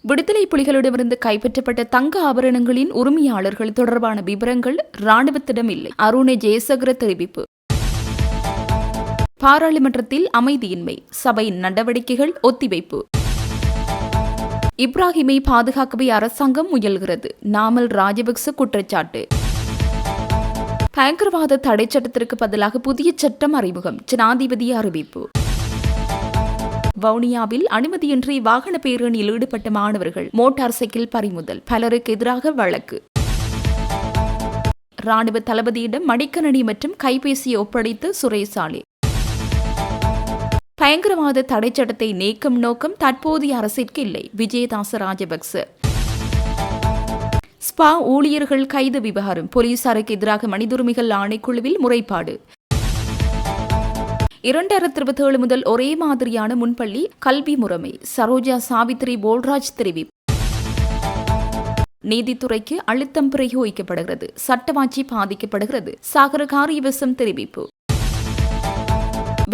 விடுதலை புலிகளிடமிருந்து கைப்பற்றப்பட்ட தங்க ஆபரணங்களின் உரிமையாளர்கள் தொடர்பான விவரங்கள் ராணுவத்திடம் இல்லை. அருண ஜெயசேகர தெரிவிப்பு. பாராளுமன்றத்தில் அமைதியின்மை, சபை நடவடிக்கைகள் ஒத்திவைப்பு. இப்ராஹிமை பாதுகாக்கவே அரசாங்கம் முயல்கிறது, நாமல் ராஜபக்ச குற்றச்சாட்டு. பயங்கரவாத தடை சட்டத்திற்கு பதிலாக புதிய சட்டம் அறிமுகம், ஜனாதிபதி அறிவிப்பு. வவுனியாவில் அனுமதியின்றி வாகன பேரணியில் ஈடுபட்ட மாணவர்கள், மோட்டார் சைக்கிள் பறிமுதல், பலருக்கு எதிராக வழக்கு. ராணுவ தளபதியிடம் மடிக்கணனி மற்றும் கைபேசியை ஒப்படைத்து சுரேசாலே. பயங்கரவாத தடை சட்டத்தை நீக்கும் நோக்கம் தற்போதைய அரசிற்கு இல்லை, விஜயதாச ராஜபக்ச. ஸ்பா ஊழியர்கள் கைது விவகாரம், போலீசாருக்கு எதிராக மனித உரிமைகள் ஆணைக்குழுவில் முறைப்பாடு. 2027 முதல் ஒரே மாதிரியான முன்பள்ளி கல்வி முறைமை, சரோஜா சாவித்ரி போல்ராஜ் தெரிவிப்பு. நீதித்துறைக்கு அழுத்தம் பிரயோகிக்கப்படுகிறது, சட்டவாட்சி பாதிக்கப்படுகிறது, சாகர காரியவசம் தெரிவிப்பு.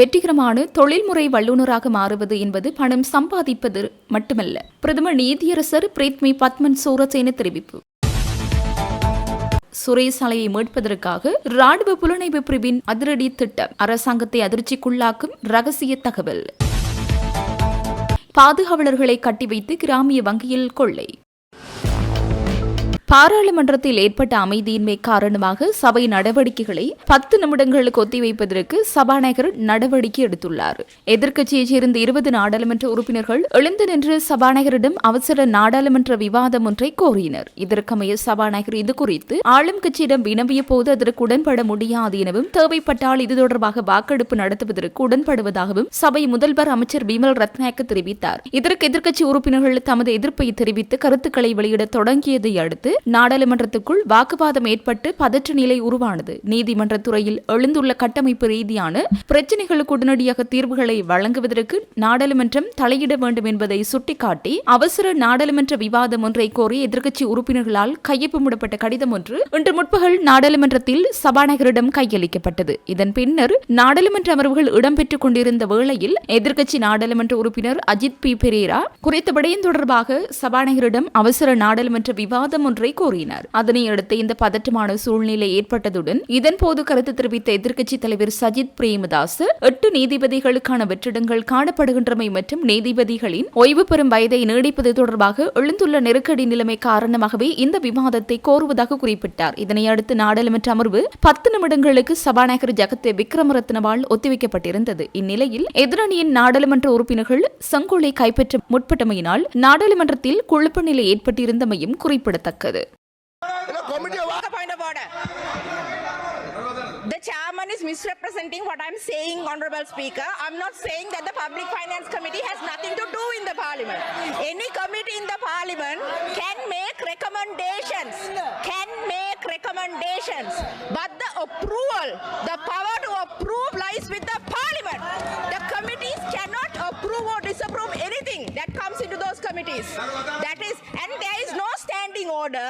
வெற்றிகரமான தொழில்முறை வல்லுநராக மாறுவது என்பது பணம் சம்பாதிப்பது மட்டுமல்ல, பிரதமர் நீதியரசர் பிரேத்மி பத்மன் சூரசேன தெரிவிப்பு. சுரேசாலையை மீட்பதற்காக ராணுவ புலனாய்வு பிரிவின் அதிரடி திட்டம், அரசாங்கத்தை அதிர்ச்சிக்குள்ளாக்கும் ரகசிய தகவல். பாதுகாவலர்களை கட்டி வைத்து கிராமிய வங்கியில் கொள்ளை. பாராளுமன்றத்தில் ஏற்பட்ட அமைதியின்மை காரணமாக சபை நடவடிக்கைகளை 10 நிமிடங்களுக்கு ஒத்திவைப்பதற்கு சபாநாயகர் நடவடிக்கை எடுத்துள்ளார். எதிர்க்கட்சியைச் சேர்ந்த 20 நாடாளுமன்ற உறுப்பினர்கள் எழுந்து நின்று சபாநாயகரிடம் அவசர நாடாளுமன்ற விவாதம் ஒன்றை கோரினர். இதற்கமைய சபாநாயகர் இது குறித்து ஆளும் கட்சியிடம் வினவிய போது அதற்கு உடன்பட முடியாது எனவும், தேவைப்பட்டால் இது தொடர்பாக வாக்கெடுப்பு நடத்துவதற்கு உடன்படுவதாகவும் சபை முதல்வர் அமைச்சர் பிமல் ரத்நாயக்க தெரிவித்தார். இதற்கு எதிர்க்கட்சி உறுப்பினர்கள் தமது எதிர்ப்பை தெரிவித்து கருத்துக்களை வெளியிட தொடங்கியதை அடுத்து நாடாளுமன்றத்துக்குள் வாக்குவாதம் ஏற்பட்டு பதற்ற நிலை உருவானது. நீதிமன்ற துறையில் எழுந்துள்ள கட்டமைப்பு ரீதியான பிரச்சினைகளுக்கு உடனடியாக தீர்வுகளை வழங்குவதற்கு நாடாளுமன்றம் தலையிட வேண்டும் என்பதை சுட்டிக்காட்டி அவசர நாடாளுமன்ற விவாதம் ஒன்றை கோரி எதிர்க்கட்சி உறுப்பினர்களால் கையொப்பமிடப்பட்ட கடிதம் ஒன்று இன்று முற்பகல் நாடாளுமன்றத்தில் சபாநாயகரிடம் கையளிக்கப்பட்டது. இதன் பின்னர் நாடாளுமன்ற அமர்வுகள் இடம்பெற்றுக் கொண்டிருந்த வேளையில் எதிர்க்கட்சி நாடாளுமன்ற உறுப்பினர் அஜித் பி பெரேரா குறித்த விடயம் தொடர்பாக சபாநாயகரிடம் அவசர நாடாளுமன்ற விவாதம் ஒன்றை கோரினார். அதனையடுத்து இந்த பதற்றமான சூழ்நிலை ஏற்பட்டதுடன் இதன்போது கருத்து தெரிவித்த எதிர்க்கட்சித் தலைவர் சஜித் பிரேமதாஸ் 8 நீதிபதிகளுக்கான வெற்றிடங்கள் காணப்படுகின்றமை மற்றும் நீதிபதிகளின் ஓய்வு பெறும் வயதை நீடிப்பது தொடர்பாக எழுந்துள்ள நெருக்கடி நிலைமை காரணமாகவே இந்த விவாதத்தை கோருவதாக குறிப்பிட்டார். இதனையடுத்து நாடாளுமன்ற அமர்வு 10 நிமிடங்களுக்கு சபாநாயகர் ஜகத் விக்ரமரத்னவால் ஒத்திவைக்கப்பட்டிருந்தது. இந்நிலையில் எதிரணியின் நாடாளுமன்ற உறுப்பினர்கள் செங்கோலை கைப்பற்ற முற்பட்டமையினால் நாடாளுமன்றத்தில் குழப்ப நிலை ஏற்பட்டிருந்தமையும் குறிப்பிடத்தக்கது. Point of order. The chairman is misrepresenting what I'm saying, Honorable Speaker. I'm not saying that the Public Finance Committee has nothing to do in the Parliament. Any committee in the Parliament can make recommendations. But the approval, the power to approve lies with the Parliament. The committees cannot approve or disapprove anything that comes into those committees. That is, and there is no standing order.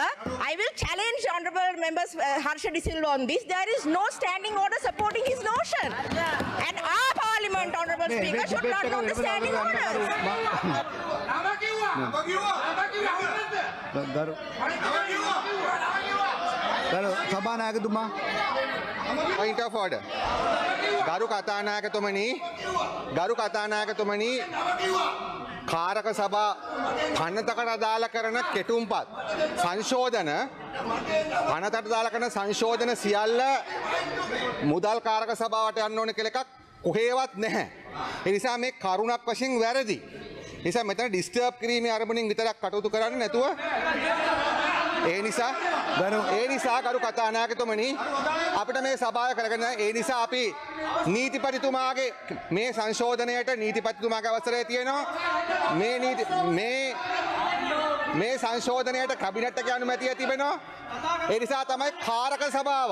I will challenge Honorable Members Harsha De Silva on this. There is no standing order supporting his notion. And our Parliament, Honorable Speaker, should not know the standing orders. Point of order. ගරු කතානායකතුමනි කාරක සභා පනතකට අදාළ කරන කෙටුම්පත් සංශෝධන පනතට අදාළ කරන සංශෝධන සියල්ල මුදල් කාරක සභාවට යන්න ඕන කියලා එකක් කොහෙවත් නැහැ. ඒ නිසා මේ කරුණක් වශයෙන් වැරදි. ඒ නිසා මෙතන ඩිස්ටර්බ් කිරීමේ අරමුණින් විතරක් කටයුතු කරන්නේ නැතුව ඒ නිසා කරු කතානායකතුමනි අපිට මේ සභාව කරගෙන ඒ නිසා අපි නීතිපතිතුමාගේ මේ සංශෝධනයට නීතිපතිතුමාගේ අවසරය තියෙනවා. මේ සංශෝධනයට කැබිනට් එකේ අනුමැතිය තිබෙනවා. ඒ නිසා තමයි කාරක සභාව.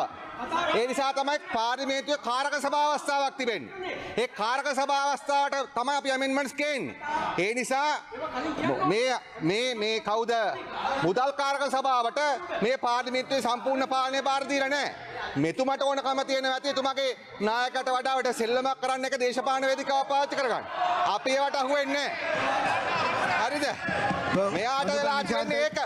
ඒ නිසා තමයි පාර්ලිමේන්තුවේ කාරක සභා අවස්ථාවක් තිබෙන්නේ. ඒ කාරක සභා අවස්ථාවට තමයි අපි ඇමෙන්ඩ්මන්ට්ස් ගේන්නේ. ඒ නිසා මේ කවුද මුදල් කාරක සභාවට මේ පාර්ලිමේන්තුවේ සම්පූර්ණ පාලනය බාර දීලා නැහැ. මෙතුමට ඕනකම තියෙනවා ඇති එතුමාගේ නායකයට වඩා වට සෙල්ලමක් කරන්න එක දේශපාලන වේදිකාව පාවිච්චි කරගන්න. අපි ඒවට අහුවෙන්නේ නැහැ. හරිද? මෙයාට වෙලා තියෙන්නේ ඒක.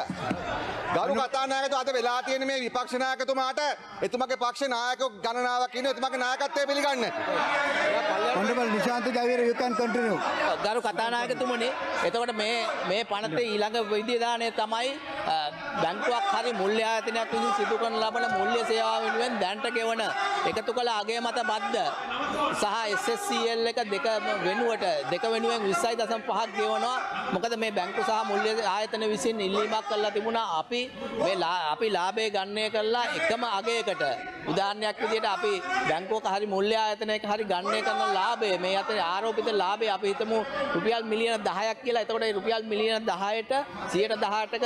ගරු කතානායකතුමා අද වෙලා තියෙන මේ විපක්ෂ නායකතුමාට එතුමාගේ පක්ෂ නායකයෝ ගණනාවක් ඉන්නවා එතුමාගේ නායකත්වය පිළිගන්නේ නැහැ. Honorable Nishant Javira, you can continue. ගරු කතානායකතුමනි, එතකොට මේ පනතේ ඊළඟ විධිදානය තමයි බැංකුවක් හරි මුල්‍ය ආයතනයක් විසින් සිදු කරන ලබන මුල්‍ය සේවාව වෙනුවෙන් දැනට ගෙවන එකතු කළ අගය මත බද්ද සහ SSCL එක දෙක වෙනුවට දෙක වෙනුවෙන් 20.5ක් ගෙවනවා. මොකද මේ බැංකු සහ මුල්‍ය ආයතන විසින් ඉල්ලීමක් කරලා තිබුණා අපි ලාභය ගණනය කරලා එකම අගයකට. උදාහරණයක් විදිහට අපි බැංකුවක හරි මුල්‍ය ආයතනයක හරි ගණනය කරන ලාභය මේ අතර ආරෝපිත ලාභය අපි හිතමු රුපියල් මිලියන 10ක් කියලා. එතකොට මේ රුපියල් මිලියන 10ට 118ක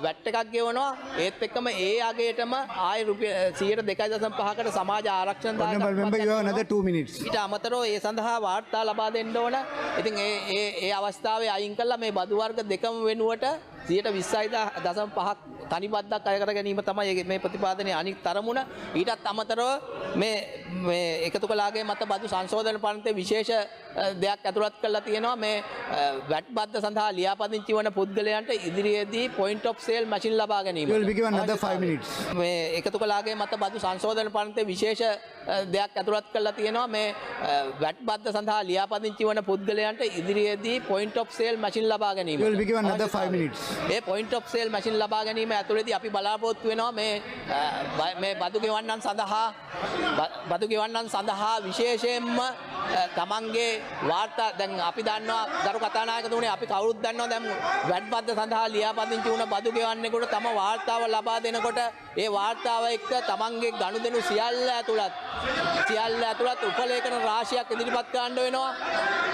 වැට් එකක් ගෙවනවා. ඒත් එක්කම ඒ අගයටම ආය රුපියල් 102.5කට සමාජ ආරක්ෂණ Honorable member, you have another 2 minutes. ඊට අමතරව ඒ සඳහා වාර්තා ලබා දෙන්න ඕන. ඉතින් ඒ අවස්ථාවේ අයින් කළා මේ බදු වර්ග දෙකම වෙනුවට 120.5ක් තනි බද්දක් අය කර ගැනීම තමයි මේ ප්‍රතිපාදනයේ අනිත් තරමුණ. ඊටත් අමතරව මේ එකතු කළාගේ මත බදු සංශෝධන පනතේ විශේෂ දෙයක් ඇතුළත් කරලා තියෙනවා. මේ වැට් බද්ද සඳහා ලියාපදිංචි වන පුද්ගලයන්ට ඉදිරියේදී point of sale machine ලබා ගැනීම. You will be given another 5 minutes. මේ එකතු කළාගේ මත බදු සංශෝධන පනතේ විශේෂ දෙයක් ඇතුළත් කරලා තියෙනවා. මේ වැට් බද්ද සඳහා ලියාපදිංචි වන පුද්ගලයන්ට ඉදිරියේදී point of sale machine ලබා ගැනීම. You will be given another 5 minutes. A point of sale machine ලබා ගැනීම ඇතුළතදී අපි බලාපොරොත්තු වෙනවා මේ බදු ගෙවන්නන් සඳහා විශේෂයෙන්ම තමන්ගේ වාර්තා දැන් අපි දන්නවා ගරු කතානායකතුමනි අපි කවුරුත් දන්නවා දැන් වැට් බද්ද සඳහා ලියාපදිංචි වුණ බදු ගෙවන්නෙකුට තම වාර්තාව ලබා දෙනකොට ඒ වාර්තාව එක්ක තමන්ගේ ගනුදෙනු සියල්ල ඇතුළත් උපලේඛන රාශියක් ඉදිරිපත් කරන්න වෙනවා.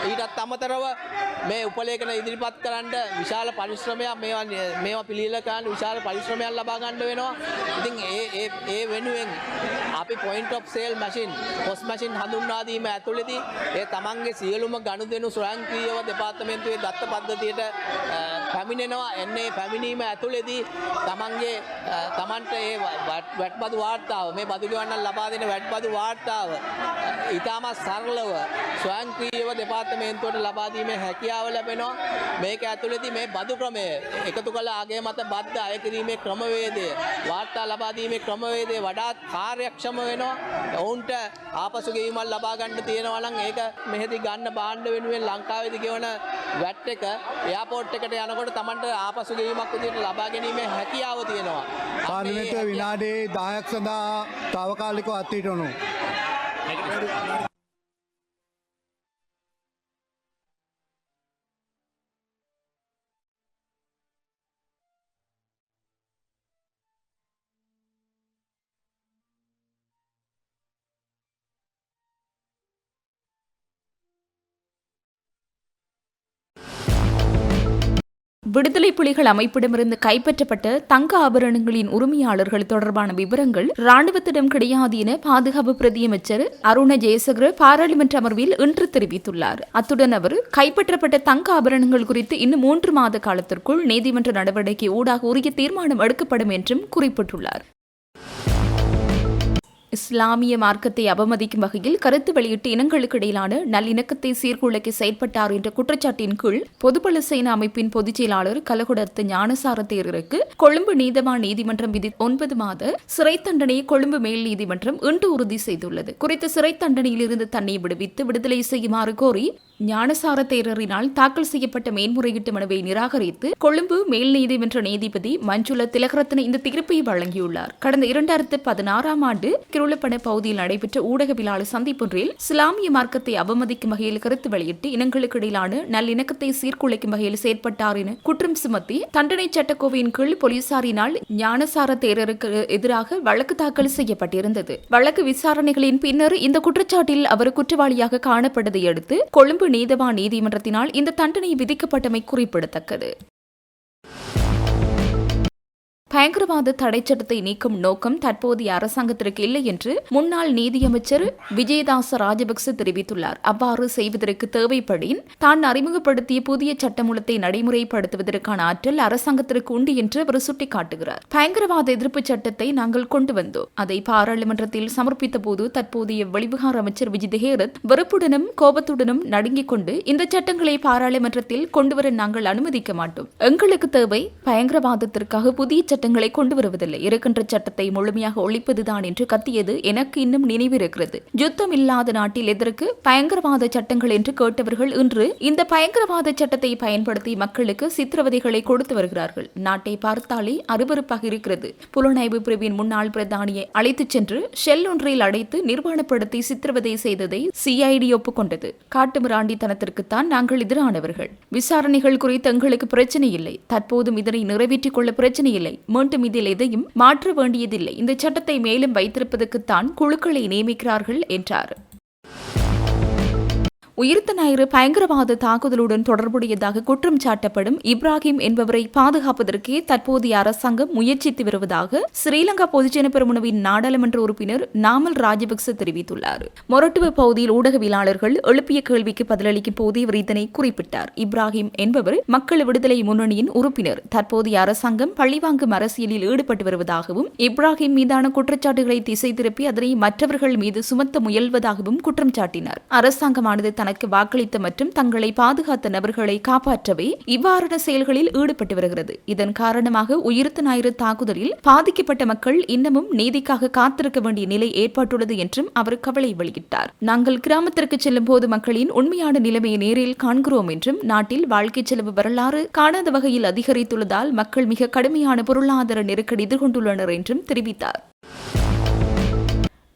ඊටත් අමතරව මේ උපලේඛන ඉදිරිපත් කරන්න විශාල පරිශ්‍රමයක් මේවා පිළියෙල කරන්න විශාල පරිශ්‍රමයක් ලබා ගන්න වෙනවා. ඉතින් ඒ වෙනුවෙන් අපි point of sale machine POS machine හඳුන්වා දීම ඇතුළතදී ඒ තමන්ගේ සියලුම ගනුදෙනු ස්වයංක්‍රීයව දෙපාර්තමේන්තුවේ දත්ත පද්ධතියට පැමිණෙනවා. එන්නේ පැමිණීම ඇතුළතදී තමන්ට ඒ වැට්බදු වාර්තාව මේ බදු ගෙවන්නන් ලබා දෙන වැට්බදු වාර්තාව ඉතාමත් සරලව ස්වයංක්‍රීයව දෙපාර්තමේන්තුවට ලබා දීමේ හැකියාව ලැබෙනවා. මේක ඇතුළතදී මේ බදු ක්‍රමය එකතු කළ අගය මත බද්ද අය කිරීමේ ක්‍රමවේදය වාර්තා ලබා දීමේ ක්‍රමවේදය වඩාත් කාර්යක්ෂම වෙනවා. ඔවුන්ට ආපසු ගෙවීමක් ලබා ගන්න තියෙනවා නම් ඒක මෙහෙදි ගන්න භාණ්ඩ වෙනුවෙන් ලංකාවේදී ගෙවන වැට් එක එයාපෝට් එකට යනකොට Tamanට ආපසු ගෙවීමක් විදිහට ලබා ගැනීමේ හැකියාව තියෙනවා. පාර්ලිමේන්තුවේ විනාඩි 10ක් සඳහා తాවකාලිකව අත්හිටවනු. விடுதலை புலிகள் அமைப்பிடமிருந்து கைப்பற்றப்பட்ட தங்க ஆபரணங்களின் உரிமையாளர்கள் தொடர்பான விவரங்கள் ராணுவத்திடம் கிடையாது என பாதுகாப்பு பிரதியமைச்சர் அருண ஜெயசேகர பாராளுமன்ற அமர்வில் இன்று தெரிவித்துள்ளார். அத்துடன் அவர் கைப்பற்றப்பட்ட தங்க ஆபரணங்கள் குறித்து இன்னும் 3 மாத காலத்திற்குள் நீதிமன்ற நடவடிக்கை ஊடாக உரிய தீர்மானம் எடுக்கப்படும் என்றும் குறிப்பிட்டுள்ளார். இஸ்லாமிய மார்க்கத்தை அவமதிக்கும் வகையில் கருத்து வெளியிட்டு இனங்களுக்கு இடையிலான நல்லிணக்கத்தை சீர்குலைக்க செயற்பட்டார் என்ற குற்றச்சாட்டின் கீழ் பொதுபல சேனா அமைப்பின் பொதுச் செயலாளர் கலகுடர்த்த ஞானசார தேரருக்கு கொழும்பு நீதவான் நீதிமன்றம் விதி 9 மாத சிறை தண்டனையை கொழும்பு மேல் நீதிமன்றம் இன்று உறுதி செய்துள்ளது. குறித்த சிறை தண்டனையில் இருந்து தன்னை விடுவித்து விடுதலை செய்யுமாறு கோரி ஞானசார தேரரினால் தாக்கல் செய்யப்பட்ட மேன்முறையீட்டு மனுவை நிராகரித்து கொழும்பு மேல் நீதிமன்ற நீதிபதி மஞ்சுள திலகரத்ன இந்த தீர்ப்பை வழங்கியுள்ளார். கடந்த 2016ஆம் ஆண்டு கிருளப்பன பகுதியில் நடைபெற்ற ஊடகவியலாளர் சந்திப்பொன்றில் இஸ்லாமிய மார்க்கத்தை அவமதிக்கும் வகையில் கருத்து வெளியிட்டு இனங்களுக்கு இடையிலான நல்லிணக்கத்தை சீர்குலைக்கும் வகையில் செயற்பட்டார் என குற்றம் சுமத்தி தண்டனை சட்டக்கோவையின் கீழ் போலீசாரினால் ஞானசார தேரருக்கு எதிராக வழக்கு தாக்கல் செய்யப்பட்டிருந்தது. வழக்கு விசாரணைகளின் பின்னர் இந்த குற்றச்சாட்டில் அவர் குற்றவாளியாக காணப்பட்டதை அடுத்து கொழும்பு நீதவான் நீதிமன்றத்தினால் இந்த தண்டனை விதிக்கப்பட்டமை குறிப்பிடத்தக்கது. பயங்கரவாத தடை சட்டத்தை நீக்கும் நோக்கம் தற்போதைய அரசாங்கத்திற்கு இல்லை என்று முன்னாள் நீதியமைச்சர் விஜயதாச ராஜபக்ச தெரிவித்துள்ளார். அவ்வாறு செய்வதற்கு தேவைப்படின் தான் அறிமுகப்படுத்திய புதிய சட்டமூலத்தை நடைமுறைப்படுத்துவதற்கான ஆற்றல் அரசாங்கத்திற்கு உண்டு என்று அவர் சுட்டிக்காட்டுகிறார். பயங்கரவாத எதிர்ப்பு சட்டத்தை நாங்கள் கொண்டு வந்தோம். அதை பாராளுமன்றத்தில் சமர்ப்பித்த போது தற்போதைய வெளிவிகார அமைச்சர் விஜய் தேஹரத் வெறுப்புடனும் கோபத்துடனும் நடுங்கிக் கொண்டு இந்த சட்டங்களை பாராளுமன்றத்தில் கொண்டுவர நாங்கள் அனுமதிக்க மாட்டோம். எங்களுக்கு தேவை பயங்கரவாதத்திற்காக புதிய சட்டங்களை கொண்டு வருவதில்லை, இருக்கின்ற சட்டத்தை முழுமையாக ஒழிப்பதுதான் என்று கத்தியது எனக்கு இன்னும் நினைவிருக்கிறது. யுத்தம் இல்லாத நாட்டில் எதற்கு பயங்கரவாத சட்டங்கள் என்று கேட்டவர்கள் இன்று இந்த பயங்கரவாத சட்டத்தை பயன்படுத்தி மக்களுக்கு சித்திரவதைகளை கொடுத்து வருகிறார்கள். நாட்டை பார்த்தாலே அருவருப்பாக இருக்கிறது. புலனாய்வு பிரிவின் முன்னாள் பிரதானியை அழைத்துச் சென்று ஷெல் ஒன்றில் அடைத்து நிர்வாணப்படுத்தி சித்திரவதை செய்ததை சிஐடி ஒப்புக்கொண்டது. காட்டுமிராண்டித்தனத்திற்குத்தான் நாங்கள் எதிரானவர்கள். விசாரணைகள் குறித்து எங்களுக்கு பிரச்சனை இல்லை. தற்போதும் இதனை நிறைவேற்றிக் கொள்ள பிரச்சனை இல்லை. மீண்டும் இதில் எதையும் மாற்ற வேண்டியதில்லை. இந்த சட்டத்தை மேலும் வைத்திருப்பதற்குத்தான் குழுக்களை நியமிக்கிறார்கள் என்றார். உயிர்த்த ஞாயிறு பயங்கரவாத தாக்குதலுடன் தொடர்புடையதாக குற்றம் சாட்டப்படும் இப்ராஹிம் என்பவரை பாதுகாப்பதற்கே தற்போதைய அரசாங்கம் முயற்சித்து வருவதாக ஸ்ரீலங்கா பொதுஜன பெரமுனவின் நாடாளுமன்ற உறுப்பினர் நாமல் ராஜபக்ச தெரிவித்துள்ளார். மொரட்டுவ பகுதியில் ஊடகவியலாளர்கள் எழுப்பிய கேள்விக்கு பதிலளிக்கும் போது இவர் இதனை குறிப்பிட்டார். இப்ராஹிம் என்பவர் மக்கள் விடுதலை முன்னணியின் உறுப்பினர். தற்போதைய அரசாங்கம் பழிவாங்கும் அரசியலில் ஈடுபட்டு வருவதாகவும் இப்ராஹிம் மீதான குற்றச்சாட்டுகளை திசை திருப்பி அதனை மற்றவர்கள் மீது சுமத்த முயல்வதாகவும் குற்றம் சாட்டினார். அரசாங்கமானது தனக்கு வாக்களித்த மற்றும் தங்களை பாதுகாத்த நபர்களை காப்பாற்றவே இவ்வாறான செயல்களில் ஈடுபட்டு வருகிறது. இதன் காரணமாக உயிர்த்த ஞாயிறு தாக்குதலில் பாதிக்கப்பட்ட மக்கள் இன்னமும் நீதிக்காக காத்திருக்க வேண்டிய நிலை ஏற்பட்டுள்ளது என்றும் அவர் கவலை வெளியிட்டார். நாங்கள் கிராமத்திற்கு செல்லும் போது மக்களின் உண்மையான நிலைமையை நேரில் காண்கிறோம் என்றும் நாட்டில் வாழ்க்கை செலவு வரலாறு காணாத வகையில் அதிகரித்துள்ளதால் மக்கள் மிக கடுமையான பொருளாதார நெருக்கடி எதிர்கொண்டுள்ளனர் என்றும் தெரிவித்தார்.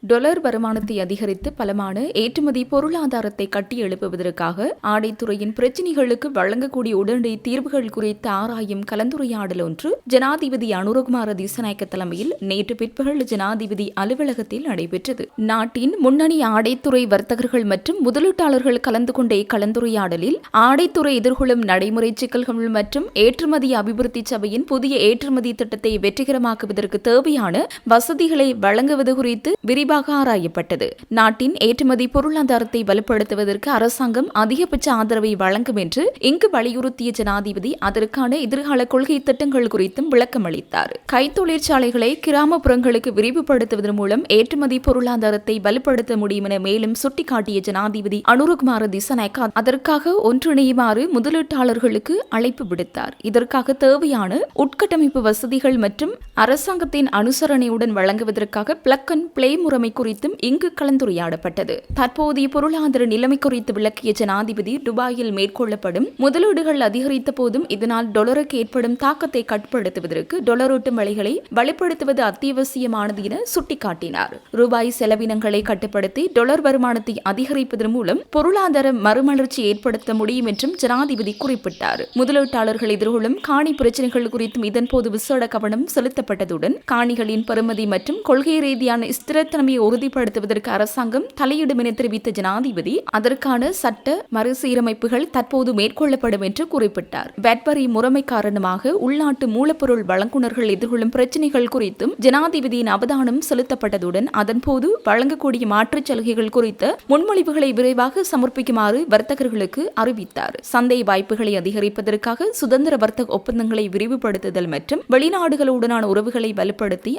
டொலர் வருமானத்தை அதிகரித்து பலமான ஏற்றுமதி பொருளாதாரத்தை கட்டியெழுப்புவதற்காக ஆடைத்துறையின் பிரச்சினைகளுக்கு வழங்கக்கூடிய உடனடி தீர்வுகள் குறித்து ஆராயும் கலந்துரையாடல் ஒன்று ஜனாதிபதி அனுரகுமார திசாநாயக்க தலைமையில் நேற்று பிற்பகல் ஜனாதிபதி அலுவலகத்தில் நடைபெற்றது. நாட்டின் முன்னணி ஆடைத்துறை வர்த்தகர்கள் மற்றும் முதலீட்டாளர்கள் கலந்து கொண்ட இக்கலந்துரையாடலில் ஆடைத்துறை எதிர்கொள்ளும் நடைமுறை சிக்கல்கள் மற்றும் ஏற்றுமதி அபிவிருத்தி சபையின் புதிய ஏற்றுமதி திட்டத்தை வெற்றிகரமாக்குவதற்கு தேவையான வசதிகளை வழங்குவது குறித்து விரிவாக ஆராயப்பட்டது. நாட்டின் ஏற்றுமதி பொருளாதாரத்தை வலுப்படுத்துவதற்கு அரசாங்கம் அதிகபட்ச ஆதரவை வழங்கும் என்று இங்கு வலியுறுத்திய ஜனாதிபதி அதற்கான எதிர்கால கொள்கை திட்டங்கள் குறித்தும் விளக்கம் அளித்தார். கைத்தொழிற்சாலைகளை கிராமப்புறங்களுக்கு விரிவுபடுத்துவதன் மூலம் ஏற்றுமதி பொருளாதாரத்தை வலுப்படுத்த முடியும் என மேலும் சுட்டிக்காட்டிய ஜனாதிபதி அனுரகுமார திசாநாயக்க அதற்காக ஒன்றிணையுமாறு முதலீட்டாளர்களுக்கு அழைப்பு விடுத்தார். இதற்காக தேவையான உட்கட்டமைப்பு வசதிகள் மற்றும் அரசாங்கத்தின் அனுசரணையுடன் வழங்குவதற்காக பிளக் அண்ட் பிளே முறைமை குறித்தும் இங்கு கலந்துரையாடப்பட்டது. தற்போதைய பொருளாதார நிலைமை குறித்து விளக்கிய ஜனாதிபதி துபாயில் மேற்கொள்ளப்படும் முதலீடுகள் அதிகரித்த போதும் இதனால் டொலருக்கு ஏற்படும் தாக்கத்தை கட்டுப்படுத்துவதற்கு டொலரோட்டும் வழிகளை வலுப்படுத்துவது அத்தியாவசியமானது என சுட்டிக்காட்டினார். ரூபாய் செலவினங்களை கட்டுப்படுத்தி டொலர் வருமானத்தை அதிகரிப்பதன் மூலம் பொருளாதார மறுமலர்ச்சி ஏற்படுத்த முடியும் என்றும் ஜனாதிபதி குறிப்பிட்டார். முதலீட்டாளர்கள் எதிர்கொள்ளும் காணி பிரச்சினைகள் குறித்தும் இதன்போது விசேட கவனம் செலுத்தப்பட்டதுடன் காணிகளின் பெறுமதி மற்றும் கொள்கை ரீதியான ஸ்திரத்தன்மையை உறுதிப்படுத்துவதற்கு அரசாங்கம் தலையிடும் என தெரிவித்த ஜனாதிபதி அதற்கான சட்ட மறுசீரமைப்புகள் தற்போது மேற்கொள்ளப்படும் என்று குறிப்பிட்டார். வெட்வரி முறைமை காரணமாக உள்நாட்டு மூலப்பொருள் வழங்குனர்கள் எதிர்கொள்ளும் பிரச்சினைகள் குறித்தும் ஜனாதிபதியின் அவதானம் செலுத்தப்பட்டதுடன் அதன்போது வழங்கக்கூடிய மாற்றுச் சலுகைகள் குறித்த முன்மொழிவுகளை விரைவாக சமர்ப்பிக்குமாறு வர்த்தகர்களுக்கு அறிவித்தார். சந்தை வாய்ப்புகளை அதிகரிப்பதற்காக சுதந்திர வர்த்தக ஒப்பந்தங்களை விரிவுபடுத்துதல் மற்றும் வெளிநாடுகளுடனான உறவுகளை வலுப்படுத்தி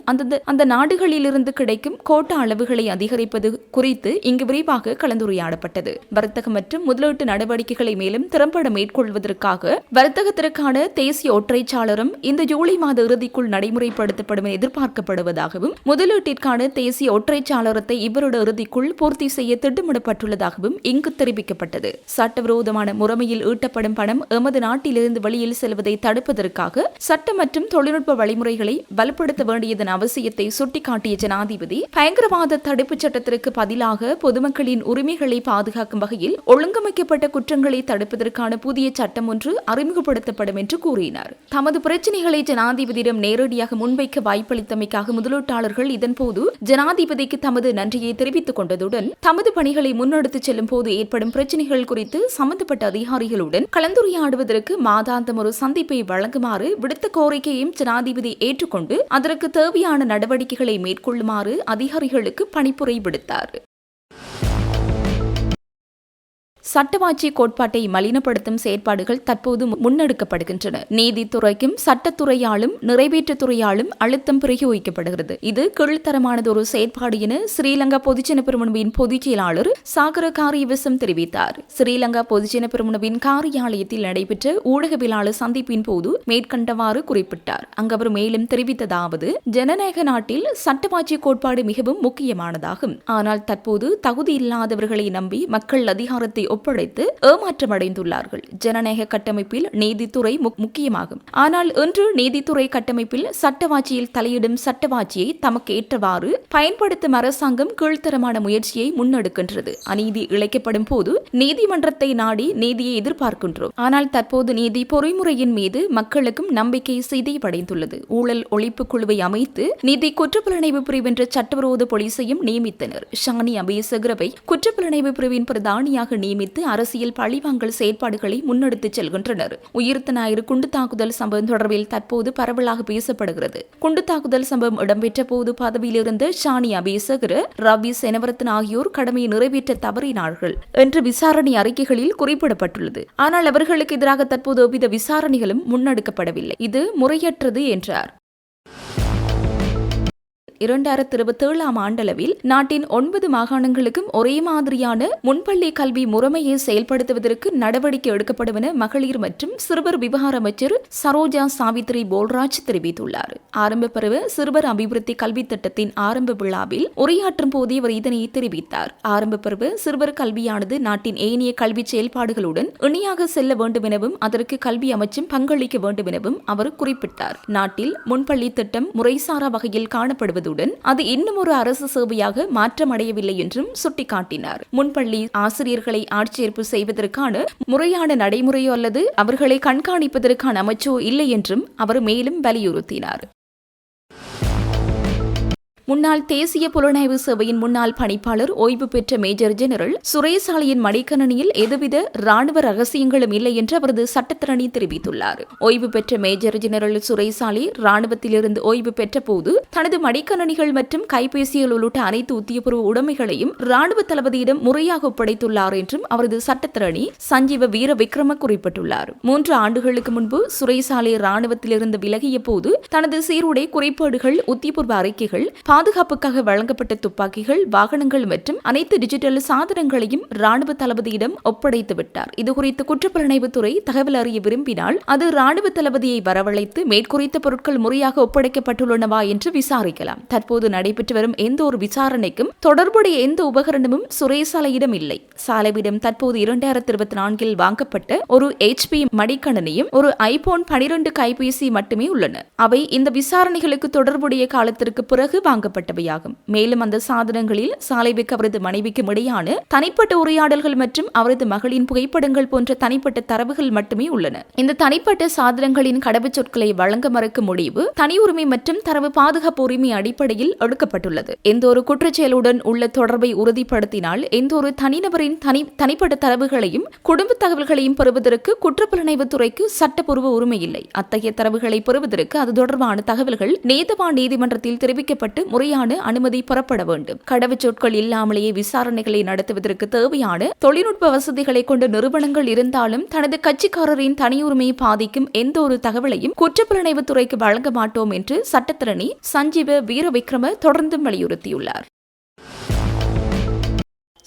அந்த நாடுகளிலிருந்து கிடைக்கும் கோட்டா அளவுகளை அதிகரிப்பது குறித்து இங்கு விரிவாக கலந்துரையாடப்பட்டது. வர்த்தக மற்றும் முதலீட்டு நடவடிக்கைகளை மேலும் திறம்பட மேற்கொள்வதற்காக வர்த்தகத்திற்கான தேசிய ஒற்றைச்சாளரம் இந்த ஜூலை மாத இறுதிக்குள் நடைமுறைப்படுத்தப்படும் என எதிர்பார்க்கப்படுவதாகவும் முதலீட்டிற்கான தேசிய ஒற்றைச்சாளரத்தை இவருட இறுதிக்குள் பூர்த்தி செய்ய திட்டமிடப்பட்டுள்ளதாகவும் இங்கு தெரிவிக்கப்பட்டது. சட்டவிரோதமான முறைமையில் ஈட்டப்படும் பணம் எமது நாட்டிலிருந்து வெளியில் செல்வதை தடுப்பதற்காக சட்ட மற்றும் தொழில்நுட்ப வழிமுறைகளை வலுப்படுத்த வேண்டியதன் அவசியத்தை சுட்டிக்காட்டிய ஜனாதிபதி பயங்கர தீவிரவாத தடுப்புச் சட்டத்திற்கு பதிலாக பொதுமக்களின் உரிமைகளை பாதுகாக்கும் வகையில் ஒழுங்கமைக்கப்பட்ட குற்றங்களை தடுப்பதற்கான புதிய சட்டம் ஒன்று அறிமுகப்படுத்தப்படும் என்று கூறினார். தமது பிரச்சினைகளை ஜனாதிபதியிடம் நேரடியாக முன்வைக்க வாய்ப்பளித்தமைக்காக முதலீட்டாளர்கள் இதன்போது ஜனாதிபதிக்கு தமது நன்றியை தெரிவித்துக் கொண்டதுடன் தமது பணிகளை முன்னெடுத்துச் செல்லும் போது ஏற்படும் பிரச்சினைகள் குறித்து சம்பந்தப்பட்ட அதிகாரிகளுடன் கலந்துரையாடுவதற்கு மாதாந்தம் ஒரு சந்திப்பை வழங்குமாறு விடுத்த கோரிக்கையையும் ஜனாதிபதி ஏற்றுக்கொண்டு அதற்கு தேவையான நடவடிக்கைகளை மேற்கொள்ளுமாறு அதிகாரிகளுக்கு பணிப்புரை விடுத்தார். சட்டவாட்சி கோட்பாட்டை மலினப்படுத்தும் செயற்பாடுகள் தற்போது முன்னெடுக்கப்படுகின்றன. நீதித்துறைக்கும் சட்டத்துறையாலும் நிறைவேற்றுத்துறையாலும் அழுத்தம் பிரயோகிக்கப்படுகிறது. இது கீழ்த்தரமானது ஒரு செயற்பாடு என ஸ்ரீலங்கா பொதுஜன பெரமுனவின் பொதுச் செயலாளர் சாகர காரியவசம் தெரிவித்தார். ஸ்ரீலங்கா பொதுஜன பெரமுனவின் காரியாலயத்தில் நடைபெற்ற ஊடகவியலாளர் சந்திப்பின் போது மேற்கண்டவாறு குறிப்பிட்டார். அங்கு அவர் மேலும் தெரிவித்ததாவது, ஜனநாயக நாட்டில் சட்டவாட்சி கோட்பாடு மிகவும் முக்கியமானதாகும். ஆனால் தற்போது தகுதி இல்லாதவர்களை நம்பி மக்கள் அதிகாரத்தை ஒப்படைத்து ஏமாற்றமடைந்துள்ளார்கள். ஜனநாயக கட்டமைப்பில் நீதித்துறை முக்கியமாகும். ஆனால் இன்று நீதித்துறை கட்டமைப்பில் சட்டவாட்சியில் தலையிடும் சட்டவாட்சியை தமக்கு ஏற்றவாறு பயன்படுத்தும் அரசாங்கம் கீழ்த்தரமான முயற்சியை முன்னெடுக்கின்றது. அநீதி இழைக்கப்படும் போது நீதிமன்றத்தை நாடி நீதியை எதிர்பார்க்கின்றோம். ஆனால் தற்போது நீதி பொறிமுறையின் மீது மக்களுக்கும் நம்பிக்கை சிதைவடைந்துள்ளது. ஊழல் ஒழிப்பு குழுவை அமைத்து நீதி குற்றப்புலனாய்வு பிரிவு என்ற சட்டவிரோத போலீசையும் நியமித்தனர். ஷானி அபேசகரவை குற்றப்புலனாய்வு பிரிவின் பிரதானியாக நியமித்து அரசியல் பழிவாங்கல் செயற்பாடுகளை முன்னெடுத்துச் செல்கின்றனர். உயிர்த்த ஞாயிறு குண்டு தாக்குதல் சம்பவம் தொடர்பில் தற்போது பரவலாக பேசப்படுகிறது. குண்டு தாக்குதல் சம்பவம் இடம்பெற்ற போது பதவியில் இருந்த ஷானி அபேசகர, ரவி செனவரத்ன ஆகியோர் கடமையை நிறைவேற்ற தவறினார்கள் என்று விசாரணை அறிக்கைகளில் குறிப்பிடப்பட்டுள்ளது. ஆனால் அவர்களுக்கு எதிராக தற்போது எவ்வித விசாரணைகளும் முன்னெடுக்கப்படவில்லை. இது முறையற்றது என்றார். 2027 ஆண்டளவில் நாட்டின் 9 மாகாணங்களுக்கும் ஒரே மாதிரியான முன்பள்ளி கல்வி முறைமையை செயல்படுத்துவதற்கு நடவடிக்கை எடுக்கப்படும் என மகளிர் மற்றும் சிறுவர் விவகார அமைச்சர் சரோஜா சாவித்ரி போல்ராஜ் தெரிவித்துள்ளார். ஆரம்ப பருவ சிறுவர் அபிவிருத்தி கல்வி திட்டத்தின் ஆரம்ப விழாவில் உரையாற்றும் போதே அவர் இதனை தெரிவித்தார். ஆரம்ப பருவ சிறுவர் கல்வியானது நாட்டின் ஏனைய கல்வி செயல்பாடுகளுடன் இணையாக செல்ல வேண்டும் எனவும் அதற்கு கல்வி அமைச்சும் பங்களிக்க வேண்டும் எனவும் அவர் குறிப்பிட்டார். நாட்டில் முன்பள்ளி திட்டம் முறைசாரா வகையில் காணப்படுவது அது இன்னும் ஒரு அரசு சேவையாக மாற்றமடையவில்லை என்றும் சுட்டிக்காட்டினார். முன்பள்ளி ஆசிரியர்களை ஆட்சேர்ப்பு செய்வதற்கான முறையான நடைமுறையோ அல்லது அவர்களை கண்காணிப்பதற்கான அமைச்சோ இல்லை என்றும் அவர் மேலும் வலியுறுத்தினார். முன்னாள் தேசிய புலனாய்வு சேவையின் முன்னாள் பணிப்பாளர் ஓய்வு பெற்ற மேஜர் ஜெனரல் சுரேசாலியின் மடிக்கணினியில் எதுவித ராணுவ ரகசியங்களும் இல்லை என்று அவரது சட்டத்தரணி தெரிவித்துள்ளார். ஓய்வு பெற்ற மேஜர் ஜெனரல் சுரேசாலி ராணுவத்திலிருந்து ஓய்வு பெற்ற போது தனது மடிக்கணினிகள் மற்றும் கைபேசிகள் உள்ளிட்ட அனைத்து உத்தியபூர்வ உடைமைகளையும் ராணுவ தளபதியிடம் முறையாக ஒப்படைத்துள்ளார் என்றும் அவரது சட்டத்தரணி சஞ்சீவ வீர விக்ரம குறிப்பிட்டுள்ளார். 3 ஆண்டுகளுக்கு முன்பு சுரேசாலி ராணுவத்திலிருந்து விலகிய போது தனது சீருடை குறைபாடுகள், உத்தியபூர்வ அறிக்கைகள், பாதுகாப்புக்காக வழங்கப்பட்ட துப்பாக்கிகள், வாகனங்கள் மற்றும் அனைத்து டிஜிட்டல் சாதனங்களையும் ராணுவ தளபதியிடம் ஒப்படைத்து விட்டார். இதுகுறித்து குற்றப்புலனாய்வுத்துறை தகவல் அறிய விரும்பினால் அது ராணுவ தளபதியை வரவழைத்து மேற்குறித்த பொருட்கள் முறையாக ஒப்படைக்கப்பட்டுள்ளனவா என்று விசாரிக்கலாம். தற்போது நடைபெற்று வரும் எந்த ஒரு விசாரணைக்கும் தொடர்புடைய எந்த உபகரணமும் சுரேசாலையிடம் இல்லை. சாலைவிடம் தற்போது 2024 வாங்கப்பட்ட ஒரு HP மடிக்கணினியும் ஒரு iPhone 12 கைபேசி மட்டுமே உள்ளன. அவை இந்த விசாரணைகளுக்கு தொடர்புடைய காலத்திற்கு பிறகு வாங்கப்பட்டவையாகும். மேலும் அந்த சாதனங்களில் சாலைவிக்கு அவரது மனைவிக்கும் இடையான தனிப்பட்ட உரையாடல்கள் மற்றும் அவரது மகளின் புகைப்படங்கள் போன்ற தனிப்பட்ட தரவுகள் மட்டுமே உள்ளன. இந்த தனிப்பட்ட சாதனங்களின் கடவுச்சொற்களை வழங்க மறுக்கும் முடிவு தனி உரிமை மற்றும் தரவு பாதுகாப்பு உரிமை அடிப்படையில் எடுக்கப்பட்டுள்ளது. எந்த ஒரு குற்றச்செயலுடன் உள்ள தொடர்பை உறுதிப்படுத்தினால் எந்த ஒரு தனிநபரின் தனிப்பட்ட தரவுகளையும் குடும்ப தகவல்களையும் பெறுவதற்கு குற்றப்புலனாய்வுத்துறைக்கு சட்டப்பூர்வ உரிமை இல்லை. அத்தகைய தரவுகளை பெறுவதற்கு அது தொடர்பான தகவல்கள் நீதவான் நீதிமன்றத்தில் தெரிவிக்கப்பட்டு முறையான அனுமதி பெறப்பட வேண்டும். கடவுச்சொற்கள் இல்லாமலேயே விசாரணைகளை நடத்துவதற்கு தேவையான தொழில்நுட்ப வசதிகளை கொண்ட நிறுவனங்கள் இருந்தாலும் தனது கட்சிக்காரரின் தனியுரிமையை பாதிக்கும் எந்த ஒரு தகவலையும் குற்றப்புலனாய்வுத்துறைக்கு வழங்க மாட்டோம் என்று சட்டத்தரணி சஞ்சீவ வீர விக்ரம தொடர்ந்தும் வலியுறுத்தியுள்ளார்.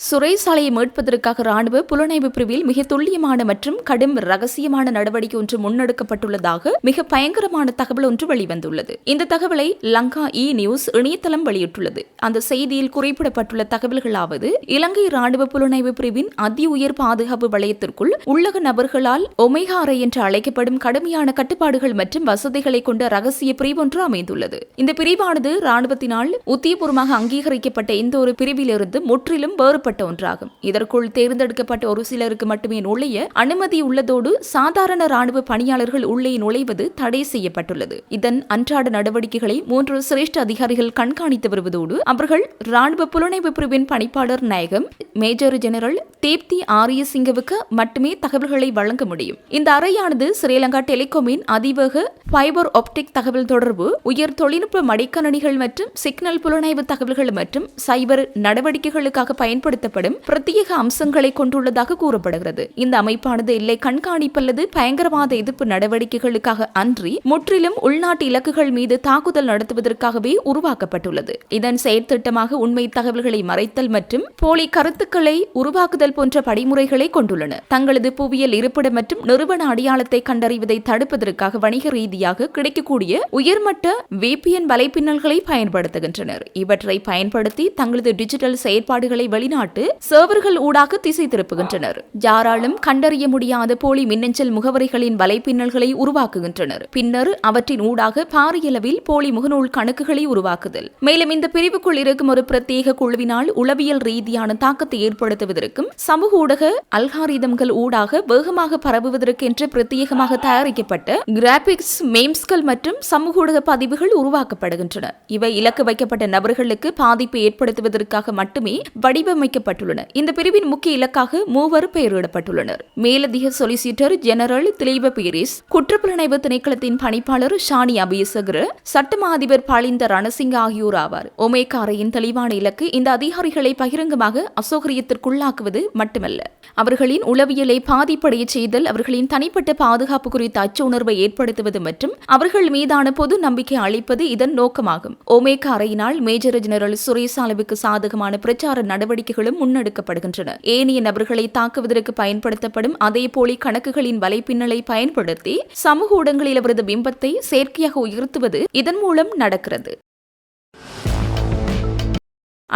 சுரேசாலையை மீட்பதற்காக ராணுவ புலனாய்வு பிரிவில் மிக துல்லியமான மற்றும் கடும் ரகசியமான நடவடிக்கை ஒன்று முன்னெடுக்கப்பட்டுள்ளதாக மிக பயங்கரமான தகவல் ஒன்று வெளிவந்துள்ளது. இந்த தகவலை லங்கா நியூஸ் இணையதளம் வெளியிட்டுள்ளது. அந்த செய்தியில் குறிப்பிடப்பட்டுள்ள தகவல்களாவது, இலங்கை ராணுவ புலனாய்வு பிரிவின் அதி உயர் பாதுகாப்பு வளையத்திற்குள் உள்ளக நபர்களால் ஒமேகாரை என்று அழைக்கப்படும் கடுமையான கட்டுப்பாடுகள் மற்றும் வசதிகளை கொண்ட ரகசிய பிரிவொன்று அமைந்துள்ளது. இந்த பிரிவானது ராணுவத்தினால் உத்தியபூர்வமாக அங்கீகரிக்கப்பட்ட எந்த ஒரு பிரிவிலிருந்து முற்றிலும் வேறுபட்ட ஒன்றாகும். இதற்குள் தேர்ந்தெடுக்கப்பட்ட ஒரு சிலருக்கு மட்டுமே நுழைய அனுமதி உள்ளதோடு சாதாரண ராணுவ பணியாளர்கள் உள்ளே நுழைவது தடை செய்யப்பட்டுள்ளது. இதன் அன்றாட நடவடிக்கைகளை 3 சிரேஷ்ட அதிகாரிகள் கண்காணித்து வருவதோடு அவர்கள் ராணுவ புலனாய்வு பிரிவின் பணிப்பாளர் நாயகம் மேஜர் ஜெனரல் தேப்தி ஆரியசிங்கவுக்கு மட்டுமே தகவல்களை வழங்க முடியும். இந்த அறையானது ஸ்ரீலங்கா டெலிகாமின் அதிவேக ஃபைபர் ஆப்டிக் தகவல் தொடர்பு, உயர் தொழில்நுட்ப மடிக்கணினிகள் மற்றும் சிக்னல் புலனாய்வு தகவல்கள் மற்றும் சைபர் நடவடிக்கைகளுக்காக பயன்படுத்தப்படும் பிரத்யேக அம்சங்களை கொண்டுள்ளதாக கூறப்படுகிறது. இந்த அமைப்பானது எல்லை கண்காணிப்பு அல்லது பயங்கரவாத எதிர்ப்பு நடவடிக்கைகளுக்காக அன்றி முற்றிலும் உள்நாட்டு இலக்குகள் மீது தாக்குதல் நடத்துவதற்காகவே உருவாக்கப்பட்டுள்ளது. இதன் செயற்திட்டமாக உண்மை தகவல்களை மறைத்தல் மற்றும் போலி கருத்துக்களை உருவாக்குதல் போன்ற படிமுறைகளை கொண்டுள்ளன. தங்களது புவியியல் இருப்பிடம் மற்றும் நிறுவன அடையாளத்தை கண்டறிவதை தடுப்பதற்காக வணிக ரீதியாக கிடைக்கக்கூடிய உயர்மட்ட VPN வலைப்பின்னல்களை பயன்படுத்துகின்றனர். இவற்றை பயன்படுத்தி தங்களது டிஜிட்டல் செயற்பாடுகளை வெளிநாட்டு சர்வர்கள் ஊடாக திசை திருப்புகின்றனர். யாராலும் கண்டறிய முடியாத போலி மின்னஞ்சல் முகவரிகளின் வலைப்பின்னல்களை உருவாக்குகின்றனர். பின்னர் அவற்றின் ஊடாக பாரியளவில் போலி முகநூல் கணக்குகளை உருவாக்குதல். மேலும் இந்த பிரிவுக்குள் இருக்கும் ஒரு பிரத்யேக குழுவினால் உளவியல் ரீதியான தாக்கத்தை ஏற்படுத்துவதற்கும் சமூக ஊடக அல்காரிதம்கள் ஊடாக வேகமாக பரவுவதற்கு என்று பிரத்யேகமாக தயாரிக்கப்பட்ட கிராபிக்ஸ், மேம்ஸ்கள் மற்றும் சமூக ஊடக பதிவுகள் உருவாக்கப்படுகின்றன. இவை இலக்கு வைக்கப்பட்ட நபர்களுக்கு பாதிப்பை ஏற்படுத்துவதற்காக மட்டுமே வடிவமைக்கப்பட்டுள்ளன. இந்த பிரிவின் முக்கிய இலக்காக 3 பெயரிடப்பட்டுள்ளனர். மேலதிக சொலிசிட்டர் ஜெனரல் திலீப பீரிஸ், குற்றப்புலனாய்வு திணைக்களத்தின் பணிப்பாளர் ஷானி அபியசகர, சட்டமா அதிபர் பாலிந்த ரணசிங்க ஆகியோர் ஆவார். ஒமேகாரையின் தெளிவான இலக்கு இந்த அதிகாரிகளை பகிரங்கமாக அசௌகரியத்திற்குள்ளாக்குவது மட்டுமல்ல, அவர்களின் உளவியலை பாதிப்படைய செய்தல், அவர்களின் தனிப்பட்ட பாதுகாப்பு குறித்த அச்ச உணர்வை ஏற்படுத்துவது மற்றும் அவர்கள் மீதான பொது நம்பிக்கை அளிப்பது இதன் நோக்கமாகும். ஒமேகாரையினால் மேஜர் ஜெனரல் சுரேசாலவுக்கு சாதகமான பிரச்சார நடவடிக்கைகளும் முன்னெடுக்கப்படுகின்றன. ஏனைய நபர்களை தாக்குவதற்கு பயன்படுத்தப்படும் அதே போலி கணக்குகளின் வலைப்பின்னலை பயன்படுத்தி சமூக ஊடகங்களில் அவரது பிம்பத்தை செயற்கையாக உயர்த்துவது இதன் மூலம் நடக்கிறது.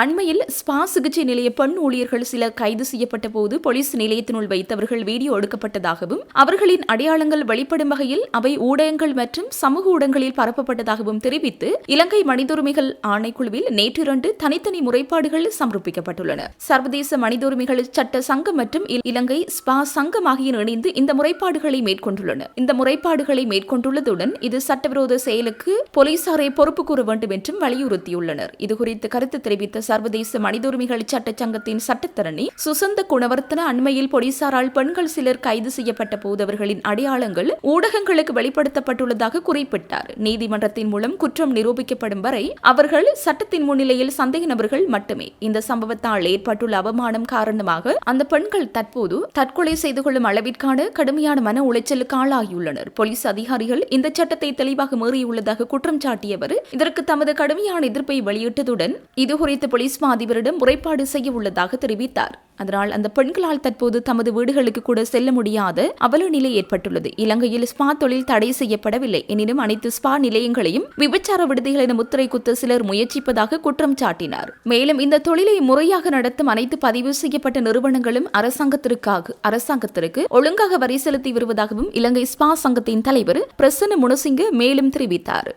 அண்மையில் ஸ்பா சிகிச்சை நிலைய பெண் ஊழியர்கள் சிலர் கைது செய்யப்பட்ட போது போலீஸ் நிலையத்தினுள் வைத்தவர்கள் வீடியோ எடுக்கப்பட்டதாகவும் அவர்களின் அடையாளங்கள் வெளிப்படும் வகையில் அவை ஊடகங்கள் மற்றும் சமூக ஊடகங்களில் பரப்பப்பட்டதாகவும் தெரிவித்து இலங்கை மனித உரிமைகள் ஆணைக்குழுவில் நேற்று 2 தனித்தனி முறைப்பாடுகள் சமர்ப்பிக்கப்பட்டுள்ளன. சர்வதேச மனித உரிமைகள் சட்ட சங்கம் மற்றும் இலங்கை ஸ்பா சங்கம் ஆகிய இணைந்து இந்த முறைப்பாடுகளை மேற்கொண்டுள்ளன. இந்த முறைப்பாடுகளை மேற்கொண்டுள்ளதுடன் இது சட்டவிரோத செயலுக்கு போலீசாரை பொறுப்பு கூற வேண்டும் என்றும் வலியுறுத்தியுள்ளனர். இதுகுறித்து கருத்து தெரிவித்த சர்வதேச மனித உரிமைகள் சட்ட சங்கத்தின் சட்டத்தரணி சுசந்த குணவர்த்தன, அண்மையில் போலீசாரால் பெண்கள் சிலர் கைது செய்யப்பட்ட போது அவர்களின் அடையாளங்கள் ஊடகங்களுக்கு வெளிப்படுத்தப்பட்டுள்ளதாக குறிப்பிட்டார். நீதிமன்றத்தின் மூலம் குற்றம் நிரூபிக்கப்படும் வரை அவர்கள் சட்டத்தின் முன்னிலையில் சந்தேக நபர்கள் மட்டுமே. இந்த சம்பவத்தால் ஏற்பட்டுள்ள அவமானம் காரணமாக அந்த பெண்கள் தற்போது தற்கொலை செய்து கொள்ளும் அளவிற்கான கடுமையான மன உளைச்சலுக்கு ஆளாகியுள்ளனர். போலீஸ் அதிகாரிகள் இந்த சட்டத்தை தெளிவாக மீறியுள்ளதாக குற்றம் சாட்டியவர் இதற்கு தமது கடுமையான எதிர்ப்பை வெளியிட்டதுடன் இதுகுறித்து போலீஸ் அதிபரிடம் முறைப்பாடு செய்ய உள்ளதாக தெரிவித்தார். அதனால் அந்த பெண்களால் தற்போது தமது வீடுகளுக்கு கூட செல்ல முடியாத அவல நிலை ஏற்பட்டுள்ளது. இலங்கையில் ஸ்பா தொழில் தடை செய்யப்படவில்லை. எனினும் அனைத்து ஸ்பா நிலையங்களையும் விபச்சார விடுதிகள் என முத்திரை குத்த சிலர் முயற்சிப்பதாக குற்றம் சாட்டினார். மேலும் இந்த தொழிலை முறையாக நடத்தும் அனைத்து பதிவு செய்யப்பட்ட நிறுவனங்களும் அரசாங்கத்திற்கு ஒழுங்காக வரி செலுத்தி வருவதாகவும் இலங்கை ஸ்பா சங்கத்தின் தலைவர் பிரசன்ன முனசிங்க மேலும் தெரிவித்தார்.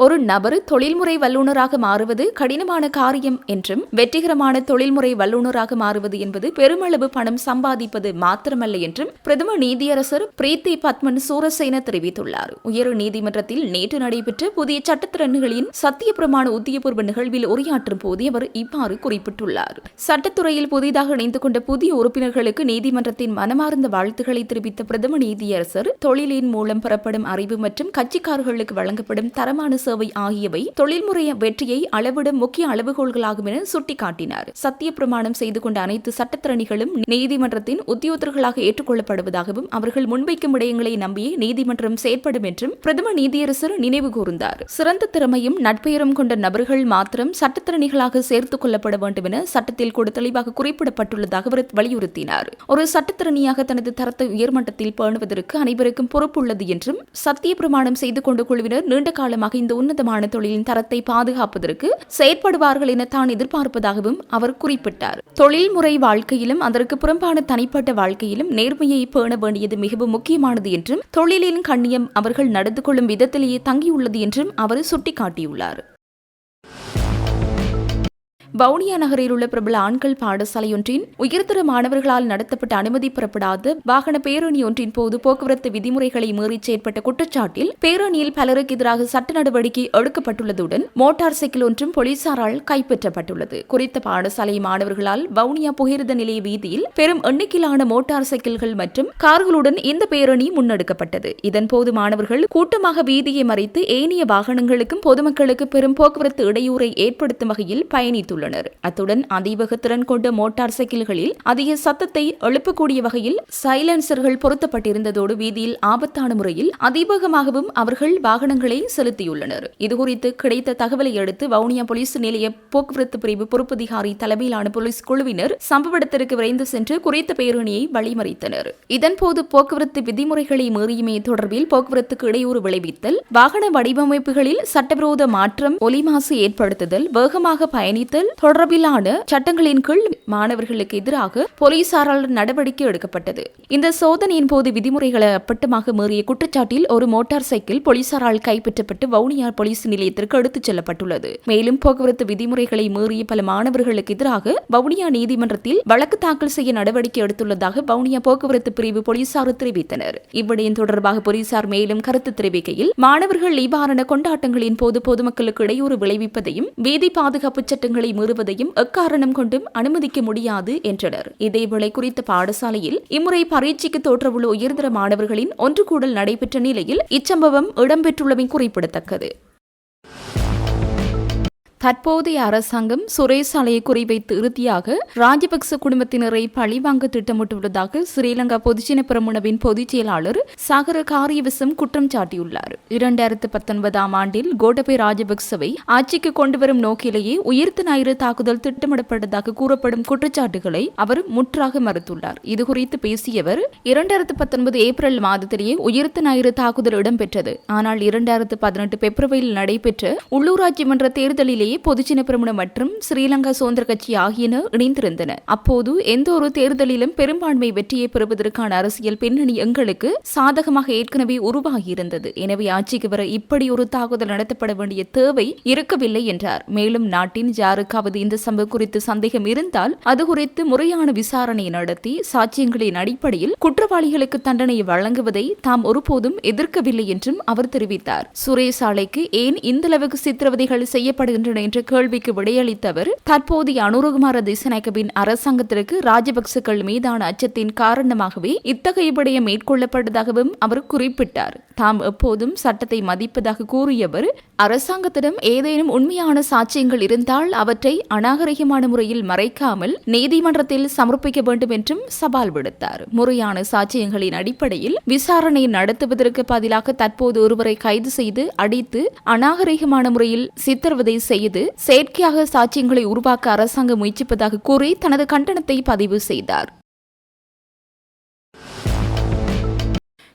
ஒரு நபர் தொழில்முறை வல்லுநராக மாறுவது கடினமான காரியம் என்றும் வெற்றிகரமான தொழில்முறை வல்லுநராக மாறுவது என்பது பெருமளவு பணம் சம்பாதிப்பது மாத்திரமல்ல என்றும் பிரதம நீதியரசர் பிரீத்தி பத்மன் சூரசேன தெரிவித்துள்ளார். உயர் நீதிமன்றத்தில் நேற்று நடைபெற்ற புதிய சட்டத்திறன்களின் சத்திய பிரமாண உத்தியபூர்வ நிகழ்வில் உரையாற்றும் போது அவர் இவ்வாறு குறிப்பிட்டுள்ளார். சட்டத்துறையில் புதிதாக இணைந்து கொண்ட புதிய உறுப்பினர்களுக்கு நீதிமன்றத்தின் மனமார்ந்த வாழ்த்துக்களை தெரிவித்த பிரதம நீதியரசர் தொழிலின் மூலம் பெறப்படும் அறிவு மற்றும் கட்சிக்காரர்களுக்கு வழங்கப்படும் தரமான சேவை ஆகியவை தொழில்முறை வெற்றியை அளவிடும் முக்கிய அளவுகோல்களாகும் என சுட்டிக்காட்டினார். சத்திய பிரமாணம் செய்து கொண்ட அனைத்து சட்டத்திறனிகளும் நீதிமன்றத்தின் உத்தியோகத்தர்களாக ஏற்றுக்கொள்ளப்படுவதாகவும் அவர்கள் முன்வைக்கும் விடயங்களை நம்பியே நீதிமன்றம் செயற்படும் என்றும் பிரதம நீதியரசர் நினைவு கூர்ந்தார். சிறந்த திறமையும் நட்பெயரும் கொண்ட நபர்கள் மாத்திரம் சட்டத்திறனிகளாக சேர்த்துக் கொள்ளப்பட வேண்டும் என சட்டத்தில் கூட தெளிவாக குறிப்பிடப்பட்டுள்ளதாக அவர் வலியுறுத்தினார். ஒரு சட்டத்திறனியாக தனது தரத்தை உயர்மட்டத்தில் பேணுவதற்கு அனைவருக்கும் பொறுப்புள்ளது என்றும் சத்திய பிரமாணம் செய்து கொண்ட குழுவினர் நீண்ட காலமாக இந்த உன்னதமான தொழிலின் தரத்தை பாதுகாப்பதற்கு செயற்படுவார்கள் என தான் எதிர்பார்ப்பதாகவும் அவர் குறிப்பிட்டார். தொழில்முறை வாழ்க்கையிலும் அதற்கு புறம்பான தனிப்பட்ட வாழ்க்கையிலும் நேர்மையை பேண வேண்டியது மிகவும் முக்கியமானது என்றும் தொழிலின் கண்ணியம் அவர்கள் நடந்து கொள்ளும் விதத்திலேயே தங்கியுள்ளது என்றும் அவர் சுட்டிக்காட்டியுள்ளார். வவுனியா நகரில் உள்ள பிரபல ஆண்கள் பாடசாலையொன்றின் உயர்தர மாணவர்களால் நடத்தப்பட்ட அனுமதி பெறப்படாத வாகன பேரணி ஒன்றின் போது போக்குவரத்து விதிமுறைகளை மீறி செயற்பட்ட குற்றச்சாட்டில் பேரணியில் பலருக்கு எதிராக சட்ட நடவடிக்கை எடுக்கப்பட்டுள்ளதுடன் மோட்டார் சைக்கிள் ஒன்றும் போலீசாரால் கைப்பற்றப்பட்டுள்ளது. குறித்த பாடசாலை மாணவர்களால் வவுனியா புகையிரத நிலைய வீதியில் பெரும் எண்ணிக்கையிலான மோட்டார் சைக்கிள்கள் மற்றும் கார்களுடன் இந்த பேரணி முன்னெடுக்கப்பட்டது. இதன்போது மாணவர்கள் கூட்டமாக வீதியை மறைத்து ஏனைய வாகனங்களுக்கும் பொதுமக்களுக்கு பெரும் போக்குவரத்து இடையூறை ஏற்படுத்தும் வகையில் பயணித்துள்ளனர். அத்துடன் அதிவேக திறன் கொண்ட மோட்டார் சைக்கிள்களில் அதிக சத்தத்தை எழுப்பக்கூடிய வகையில் சைலன்சர்கள் பொருத்தப்பட்டிருந்ததோடு வீதியில் ஆபத்தான முறையில் அதிவேகமாகவும் அவர்கள் வாகனங்களை செலுத்தியுள்ளனர். இதுகுறித்து கிடைத்த தகவலை அடுத்து வவுனியா போலீஸ் நிலைய போக்குவரத்து பிரிவு பொறுப்பதிகாரி தலைமையிலான போலீஸ் குழுவினர் சம்பவ இடத்திற்கு விரைந்து சென்று குறித்த பேரணியை வழிமறித்தனர். இதன்போது போக்குவரத்து விதிமுறைகளை மீறியமை தொடர்பில் போக்குவரத்துக்கு இடையூறு விளைவித்தல், வாகன வடிவமைப்புகளில் சட்டவிரோத மாற்றம், ஒலி மாசு ஏற்படுத்துதல், வேகமாக பயணித்தல் தொடர்பிலான சட்டங்களின் கீழ் மாணவர்களுக்கு எதிராக போலீசாரால் நடவடிக்கை எடுக்கப்பட்டது. இந்த சோதனையின் போது விதிமுறைகளை அப்பட்டமாக மீறிய குற்றச்சாட்டில் ஒரு மோட்டார் சைக்கிள் போலீசாரால் கைப்பற்றப்பட்டு வவுனியா போலீஸ் நிலையத்திற்கு எடுத்துச் செல்லப்பட்டுள்ளது. மேலும் போக்குவரத்து விதிமுறைகளை மீறிய பல மாணவர்களுக்கு எதிராக வவுனியா நீதிமன்றத்தில் வழக்கு தாக்கல் செய்ய நடவடிக்கை எடுத்துள்ளதாக வவுனியா போக்குவரத்து பிரிவு போலீசார் தெரிவித்தனர். இவ்விடயம் தொடர்பாக போலீசார் மேலும் கருத்து தெரிவிக்கையில், மாணவர்கள் இவ்வாறான கொண்டாட்டங்களின் போது பொதுமக்களுக்கு இடையூறு விளைவிப்பதையும் வீதி பாதுகாப்பு சட்டங்களை மீறுவதையும் எக்காரணம் கொண்டும் அனுமதிக்க முடியாது என்றனர். இதேவேளை குறித்த பாடசாலையில் இம்முறை பரீட்சைக்கு தோற்றவுள்ள உயர்தர மாணவர்களின் ஒன்று கூடல் நடைபெற்ற நிலையில் இச்சம்பவம் இடம்பெற்றுள்ளமை குறிப்பிடத்தக்கது. தற்போதைய அரசாங்கம் சுரேஷ் ஆலையை குறிவைத்து இறுதியாக ராஜபக்ச குடும்பத்தினரை பழிவாங்க திட்டமிட்டுள்ளதாக ஸ்ரீலங்கா பொதுஜன பெரமுனவின் பொதுச் செயலாளர் சாகர காரியவசம் குற்றம் சாட்டியுள்ளார். 2019 ஆண்டில் கோட்டபய ராஜபக்சவை ஆட்சிக்கு கொண்டுவரும் நோக்கிலேயே உயிர்த்த ஞாயிறு தாக்குதல் திட்டமிடப்பட்டதாக கூறப்படும் குற்றச்சாட்டுகளை அவர் முற்றாக மறுத்துள்ளார். இதுகுறித்து பேசிய அவர், 2019 ஏப்ரல் மாதத்திலேயே உயிர்த்த ஞாயிறு தாக்குதல் இடம்பெற்றது. ஆனால் 2018 பிப்ரவரியில் நடைபெற்ற உள்ளூராட்சி மன்ற தேர்தலிலேயே பொதுஜன பெரமுன மற்றும் ஸ்ரீலங்கா சுதந்திர கட்சி ஆகியன இணைந்திருந்தன. அப்போது எந்த ஒரு தேர்தலிலும் பெரும்பான்மை வெற்றியை பெறுவதற்கான அரசியல் பின்னணி எங்களுக்கு சாதகமாக ஏற்கனவே உருவாகியிருந்தது. எனவே ஆட்சிக்கு வர இப்படி ஒரு தாக்குதல் நடத்தப்பட வேண்டிய தேவை இருக்கவில்லை என்றார். மேலும் நாட்டின் யாருக்காவது இந்த சம்பவம் குறித்து சந்தேகம் இருந்தால் அது குறித்து முறையான விசாரணை நடத்தி சாட்சியங்களின் அடிப்படையில் குற்றவாளிகளுக்கு தண்டனை வழங்குவதை தாம் ஒருபோதும் எதிர்க்கவில்லை என்றும் அவர் தெரிவித்தார். சுரேஷ் ஆலைக்கு ஏன் இந்த அளவுக்கு சித்திரவதைகள் செய்யப்படுகின்றன என்ற கேள்விக்கு விடையளித்த அவர், தற்போதைய அனுரகுமார திசாநாயக்கவின் அரசாங்கத்திற்கு ராஜபக்சக்கள் மீதான அச்சத்தின் காரணமாகவே இத்தகைய விடயம் மேற்கொள்ளப்பட்டதாகவும் அவர் குறிப்பிட்டார். தாம் எப்போதும் சட்டத்தை மதிப்பதாக கூறியவர், அரசாங்கத்திடம் ஏதேனும் உண்மையான சாட்சியங்கள் இருந்தால் அவற்றை அநாகரிகமான முறையில் மறைக்காமல் நீதிமன்றத்தில் சமர்ப்பிக்க வேண்டும் என்றும் சவால் விடுத்தார். முறையான சாட்சியங்களின் அடிப்படையில் விசாரணை நடத்துவதற்கு பதிலாக தற்போது ஒருவரை கைது செய்து அடித்து அநாகரிகமான முறையில் சித்திரவதை செய்து செயற்கையாக சாட்சியங்களை உருவாக்க அரசாங்கம் முயற்சிப்பதாக கூறி தனது கண்டனத்தை பதிவு செய்தார்.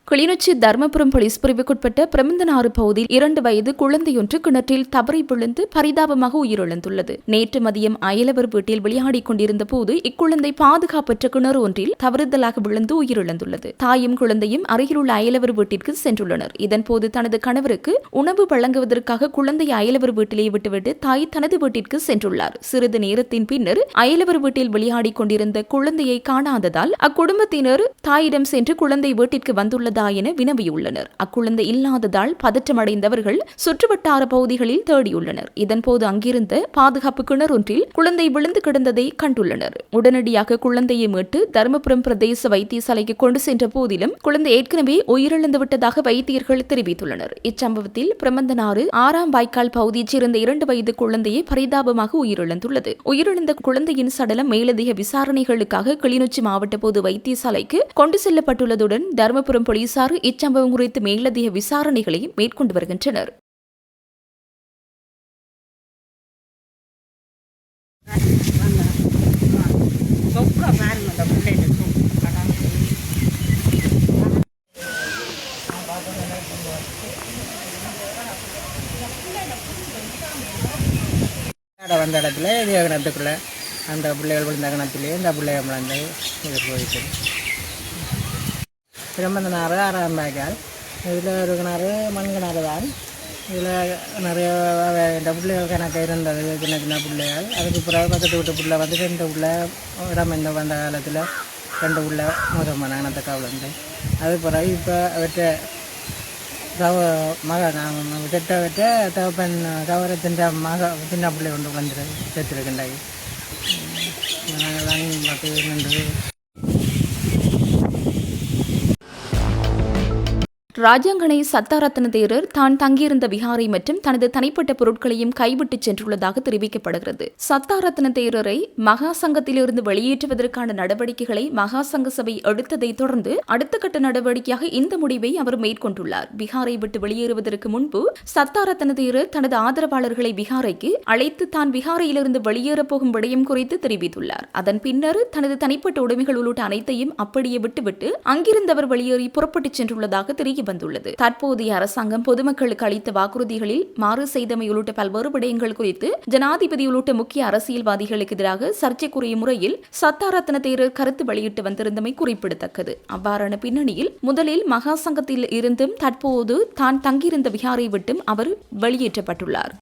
கிளிநொச்சி தர்மபுரம் போலீஸ் பிரிவுக்குட்பட்ட பிரமந்தனாறு பகுதியில் 2 வயது குழந்தையொன்று கிணற்றில் தவறி விழுந்து பரிதாபமாக உயிரிழந்துள்ளது. நேற்று மதியம் அயலவர் வீட்டில் விளையாடிக் கொண்டிருந்த போது இக்குழந்தை பாதுகாப்பற்ற கிணறு ஒன்றில் தவறுதலாக விழுந்து உயிரிழந்துள்ளது. தாயும் குழந்தையும் அருகிலுள்ள அயலவர் வீட்டிற்கு சென்றுள்ளனர். இதன்போது தனது கணவருக்கு உணவு வழங்குவதற்காக குழந்தை அயலவர் வீட்டிலே விட்டுவிட்டு தாய் தனது வீட்டிற்கு சென்றுள்ளார். சிறிது நேரத்தின் பின்னர் அயலவர் வீட்டில் விளையாடிக் கொண்டிருந்த குழந்தையை காணாததால் அக்குடும்பத்தினர் தாயிடம் சென்று குழந்தை வீட்டிற்கு வந்துள்ளது இல்லாததா என வினவியுள்ளனர். அக்குழந்தை இல்லாததால் பதற்றமடைந்தவர்கள் சுற்றுவட்டார பகுதிகளில் தேடியுள்ளனர். இதன்போது அங்கிருந்த பாதுகாப்பு கிணறொன்றில் குழந்தை விழுந்து கிடந்ததை கண்டுள்ளனர். உடனடியாக குழந்தையை மீட்டு தருமபுரம் பிரதேச வைத்தியசாலைக்கு கொண்டு சென்ற போதிலும் குழந்தை ஏற்கனவே உயிரிழந்து விட்டதாக வைத்தியர்கள் தெரிவித்துள்ளனர். இச்சம்பவத்தில் பிரமந்தனாறு 6ஆம் வாய்க்கால் பகுதியைச் சேர்ந்த 2 வயது குழந்தையை பரிதாபமாக உயிரிழந்துள்ளது. உயிரிழந்த குழந்தையின் சடலம் மேலதிக விசாரணைகளுக்காக கிளிநொச்சி மாவட்ட பொது வைத்தியசாலைக்கு கொண்டு செல்லப்பட்டுள்ளதுடன் தருமபுரம் போலீசார் இச்சம்பவம் குறித்து மேலதிக விசாரணைகளை மேற்கொண்டு வருகின்றனர். வந்த இடத்துல இது கிணத்துக்குள்ளே அந்த பிள்ளைகள் விழுந்த கிணத்துலேயே இந்த பிள்ளைகள் விழுந்து இது போயிட்டு பிரம்மந்தனாறு 6ஆம் வாய்க்கால் இதில் ஒரு கிணறு மண் கிணறு தான். இதில் நிறைய இந்த பிள்ளைகள் கணக்கு இருந்தது, சின்ன சின்ன பிள்ளைகள். அதுக்கு பிறகு பக்கத்து வீட்டு பிள்ளை வந்து 2 பிள்ளை இடம் இந்த வந்த காலத்தில் 2 பிள்ளை மோசம் பண்ண கிணத்துக்கு விழுந்து. அது பிறகு இப்போ அவற்றை செட்ட தகப்பன் கவரத்தின் சின்ன பிள்ளை கொண்டு வந்து சேர்த்துருக்கின்றாங்க. நாங்கள்லாம் பார்த்து நின்று ராஜாங்கனை சத்தாரத்ன தேரர் தான் தங்கியிருந்த விஹாரை மற்றும் தனது தனிப்பட்ட பொருட்களையும் கைவிட்டு சென்றுள்ளதாக தெரிவிக்கப்படுகிறது. சத்தாரத்ன தேரரை மகா சங்கத்திலிருந்து வெளியேற்றுவதற்கான நடவடிக்கைகளை மகா சங்க சபை எடுத்ததை தொடர்ந்து அடுத்த கட்ட நடவடிக்கையாக இந்த முடிவை அவர் மேற்கொண்டுள்ளார். விஹாரை விட்டு வெளியேறுவதற்கு முன்பு சத்தாரத்ன தேரர் தனது ஆதரவாளர்களை விஹாரைக்கு அழைத்து தான் விஹாரையிலிருந்து வெளியேறப் போகும் விடயம் குறித்து தெரிவித்துள்ளார். அதன் பின்னர் தனது தனிப்பட்ட உடைமைகள் உள்ளிட்ட அனைத்தையும் அப்படியே விட்டுவிட்டு அங்கிருந்தவர் வெளியேறி புறப்பட்டுச் சென்றுள்ளதாக தெரிய வந்துள்ளது. தற்போதைய அரசாங்கம் பொதுமக்களுக்கு அளித்த வாக்குறுதிகளில் மாறு செய்தமை உள்ளிட்ட பல்வேறு விடயங்கள் குறித்து ஜனாதிபதி உள்ளிட்ட முக்கிய அரசியல்வாதிகளுக்கு எதிராக சர்ச்சைக்குரிய முறையில் சத்தாரத்ன தேரர் கருத்து வெளியிட்டு வந்திருந்தமை குறிப்பிடத்தக்கது. அவ்வாறான பின்னணியில் முதலில் மகா சங்கத்தில் இருந்தும் தற்போது தான் தங்கியிருந்த விஹாரை விட்டும் அவர் வெளியேற்றப்பட்டுள்ளார்.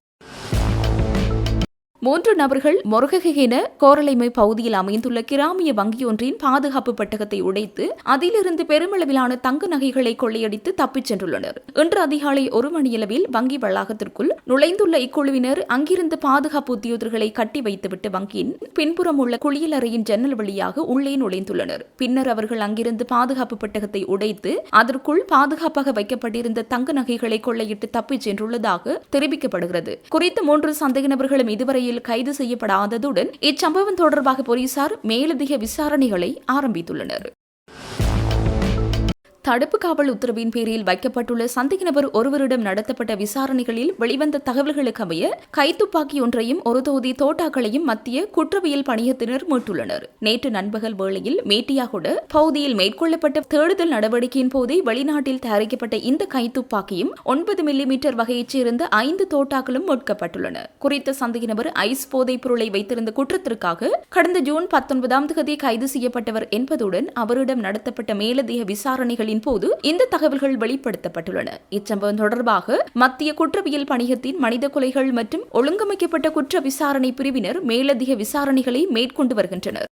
3 நபர்கள் மொரககென கோரளைமை பகுதியில் அமைந்துள்ள கிராமிய வங்கியொன்றின் பாதுகாப்பு பெட்டகத்தை உடைத்து அதிலிருந்து பெருமளவிலான தங்க நகைகளை கொள்ளையடித்து தப்பிச் சென்றுள்ளனர். இன்று அதிகாலை 1 மணியளவில் வங்கி வளாகத்திற்குள் நுழைந்துள்ள இக்குழுவினர் அங்கிருந்த பாதுகாப்பு உத்தியோகர்களை கட்டி வைத்துவிட்டு வங்கியின் பின்புறம் உள்ள குளியலறையின் ஜன்னல் வழியாக உள்ளே நுழைந்துள்ளனர். பின்னர் அவர்கள் அங்கிருந்து பாதுகாப்பு பெட்டகத்தை உடைத்து அதற்குள் பாதுகாப்பாக வைக்கப்பட்டிருந்த தங்க நகைகளை கொள்ளையிட்டு தப்பிச் சென்றுள்ளதாக தெரிவிக்கப்படுகிறது. குறித்த 3 சந்தேக நபர்களும் இதுவரையில் கைது செய்யப்படாததுடன் இச்சம்பவம் தொடர்பாக போலீசார் மேலதிக விசாரணைகளை ஆரம்பித்துள்ளனர். தடுப்பு காவல் உத்தரவின் பேரில் வைக்கப்பட்டுள்ள சந்தேக நபர் ஒருவரிடம் நடத்தப்பட்ட விசாரணைகளில் வெளிவந்த தகவல்களுக்கு அமைய கைத்துப்பாக்கி ஒன்றையும் ஒரு தொகுதி தோட்டாக்களையும் மத்திய குற்றவியல் பணியத்தினர் மீட்டுள்ளனர். நேற்று நண்பகல் வேளையில் மேட்டியாகுட பகுதியில் மேற்கொள்ளப்பட்ட தேடுதல் நடவடிக்கையின் போதே வெளிநாட்டில் தயாரிக்கப்பட்ட இந்த கைத்துப்பாக்கியும் 9 மில்லிமீட்டர் வகையைச் சேர்ந்த 5 தோட்டாக்களும் மீட்கப்பட்டுள்ளன. குறித்த சந்தேக நபர் ஐஸ் போதைப் பொருளை வைத்திருந்த குற்றத்திற்காக கடந்த ஜூன் 19ஆம் தேதி கைது செய்யப்பட்டவர் என்பதுடன் அவரிடம் நடத்தப்பட்ட மேலதிக விசாரணைகளில் போது இந்த தகவல்கள் வெளிப்படுத்தப்பட்டுள்ளன. இச்சம்பவம் தொடர்பாக மத்திய குற்றவியல் பணியத்தின் மனித கொலைகள் மற்றும் ஒழுங்கமைக்கப்பட்ட குற்ற விசாரணை பிரிவினர் மேலதிக விசாரணைகளை மேற்கொண்டு வருகின்றனர்.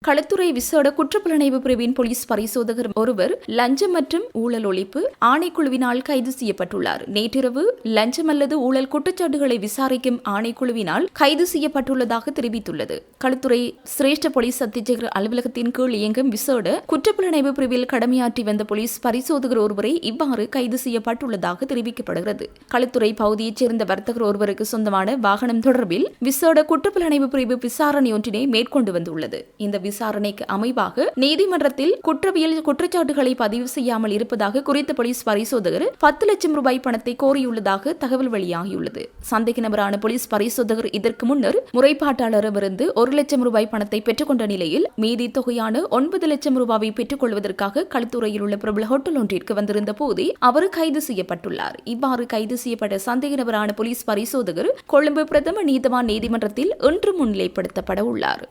களத்துறை விசேட குற்றப்புலனாய்வு பிரிவின் போலீஸ் பரிசோதகர் ஒருவர் லஞ்சம் மற்றும் ஊழல் ஒழிப்பு ஆணைக்குழுவினால் கைது செய்யப்பட்டுள்ளார். நேற்றிரவு லஞ்சம் அல்லது ஊழல் குற்றச்சாட்டுகளை விசாரிக்கும் ஆணைக்குழுவினால் கைது செய்யப்பட்டுள்ளதாக தெரிவித்துள்ளது. களத்துறை சிரேஷ்ட போலீஸ் அத்தியட்சகர் அலுவலகத்தின் கீழ் இயங்கும் விசேட குற்றப்புலனாய்வு பிரிவில் கடமையாற்றி வந்த போலீஸ் பரிசோதகர் ஒருவரை இவ்வாறு கைது செய்யப்பட்டுள்ளதாக தெரிவிக்கப்படுகிறது. களத்துறை பகுதியைச் சேர்ந்த வர்த்தகர் ஒருவருக்கு சொந்தமான வாகனம் தொடர்பில் விசேட குற்றப்புலனாய்வு பிரிவு விசாரணை ஒன்றினை மேற்கொண்டு வந்துள்ளது. இந்த விசாரணைக்கு அமைவாக நீதிமன்றத்தில் குற்றவியல் குற்றச்சாட்டுகளை பதிவு செய்யாமல் இருப்பதாக குறித்த போலீஸ் பரிசோதகர் 10 லட்சம் ரூபாய் பணத்தை கோரியுள்ளதாக தகவல் வெளியாகியுள்ளது. சந்தேக நபரான போலீஸ் பரிசோதகர் இதற்கு முன்னர் முறைப்பாட்டாளரிடமிருந்து 1 லட்சம் ரூபாய் பணத்தை பெற்றுக்கொண்ட நிலையில் மீதி தொகையான 9 லட்சம் ரூபாயை பெற்றுக் கொள்வதற்காக களத்துறையில் உள்ள பிரபல ஹோட்டல் ஒன்றிற்கு வந்திருந்த போதே அவர் கைது செய்யப்பட்டுள்ளார். இவ்வாறு கைது செய்யப்பட்ட சந்தேக நபரான போலீஸ் பரிசோதகர் கொழும்பு பிரதம நீதவான் நீதிமன்றத்தில் இன்று முன்னிலைப்படுத்தப்பட உள்ளார்.